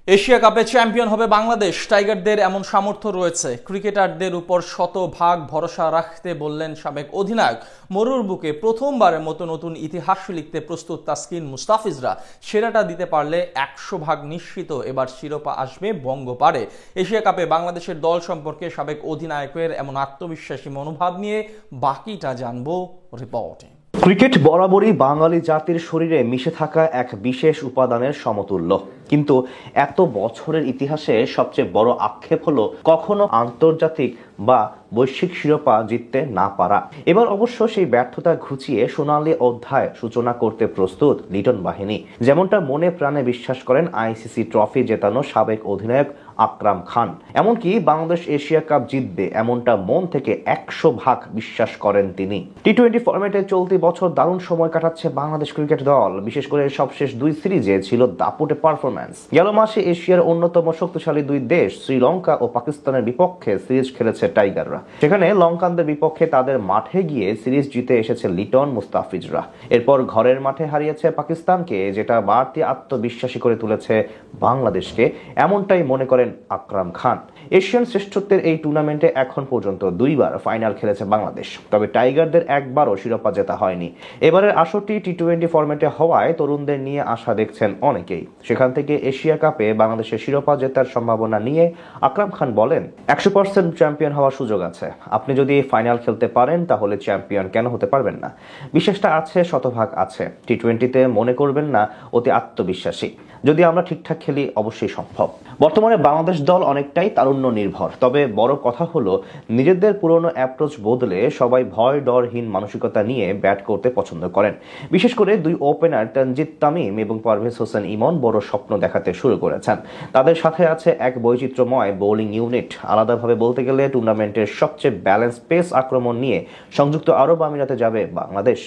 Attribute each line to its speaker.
Speaker 1: Asia কাপে champion হবে বাংলাদেশ। টাইগারদের এমন সামর্থ্য রয়েছে। ক্রিকেটারদের উপর শতভাগ ভরসা রাখতে বললেন সাবেক অধিনায়ক। মরুর বুকে প্রথমবারের মতো নতুন ইতিহাস লিখতে প্রস্তুত তাসকিন মুস্তাফিজরা। সেরাটা দিতে পারলে 100% নিশ্চিত এবার শিরোপা আসবে বঙ্গপাড়ে। এশিয়া কাপে বাংলাদেশের দল সম্পর্কে সাবেক অধিনায়কের এমন আত্মবিশ্বাসী মনোভাব নিয়ে বাকিটা জানবো রিপোর্টে।
Speaker 2: ক্রিকেট বরাবরই বাঙালি জাতির শরীরে মিশে থাকা এক বিশেষ উপাদানের সমতুল্য, কিন্তু এত বছরের ইতিহাসে সবচেয়ে বড় আক্ষেপ হলো কখনো আন্তর্জাতিক বা বৈশ্বিক শিরোপা জিততে না পারা। এবার অবশ্য সেই ব্যর্থতা ঘুচিয়ে সোনালী অধ্যায় সূচনা করতে প্রস্তুত লিটন বাহিনী, যেমনটা মনে প্রাণে বিশ্বাস করেন আইসিসি ট্রফি জেতানো সাবেক অধিনায়ক আকরাম খান। এমনকি বাংলাদেশ এশিয়া কাপ জিতবে এমনটা মন থেকে 100% বিশ্বাস করেন তিনি। টি-20 ফরম্যাটে চলতি বছর দারুণ সময় কাটাচ্ছে বাংলাদেশ ক্রিকেট দল। বিশেষ করে সবশেষ দুই সিরিজে ছিল দাপুটে পারফরম্যান্স। গেল মাসে এশিয়ার অন্যতম শক্তিশালী দুই দেশ শ্রীলঙ্কা ও পাকিস্তানের বিপক্ষে সিরিজ খেলেছে টাইগাররা। সেখানে লঙ্কানদের বিপক্ষে তাদের মাঠে গিয়ে সিরিজ জিতে এসেছে লিটন মুস্তাফিজরা। এরপর ঘরের মাঠে হারিয়েছে পাকিস্তানকে, যেটা বাড়তি আত্মবিশ্বাসী করে তুলেছে বাংলাদেশকে, এমনটাই মনে করেন আকরাম খান। এশিয়ান শ্রেষ্ঠত্বের এই টুর্নামেন্টে এখন পর্যন্ত দুইবার ফাইনাল খেলেছে বাংলাদেশ, তবে টাইগারদের একবারও শিরোপা জেতা হয়নি। এবারের আসরটি টি-20 ফরম্যাটে হওয়ায় তরুণদের নিয়ে আশা দেখছেন অনেকেই। সেখান থেকে এশিয়া কাপে বাংলাদেশের শিরোপা জেতার সম্ভাবনা নিয়ে আকরাম খান বলেন, 100% চ্যাম্পিয়ন হওয়ার সুযোগ আছে। আপনি যদি ফাইনাল খেলতে পারেন তাহলে চ্যাম্পিয়ন কেন হতে পারবেন না? বিশ্বাসটা আছে, শতভাগ আছে। টি-20তে মনে করবেন না অতি আত্মবিশ্বাসী। যদি আমরা ঠিকঠাক খেলি অবশ্যই সম্ভব। বর্তমানে বাংলাদেশ দল অনেকটাই তারুণ্য নির্ভর, তবে বড় কথা হলো নিজেদের পুরনো অ্যাপ্রোচ বদলে সবাই ভয় ডরহীন মানসিকতা নিয়ে ব্যাট করতে পছন্দ করেন। বিশেষ করে দুই ওপেনার তানজিদ তামিম এবং পারভেজ হোসেন ইমন বড় স্বপ্ন দেখাতে শুরু করেছেন। তাদের সাথে আছে এক বৈচিত্র্যময় বোলিং ইউনিট। আলাদাভাবে বলতে গেলে টুর্নামেন্টের সবচেয়ে ব্যালেন্স পেস আক্রমণ নিয়ে সংযুক্ত আরব আমিরাতে যাবে বাংলাদেশ।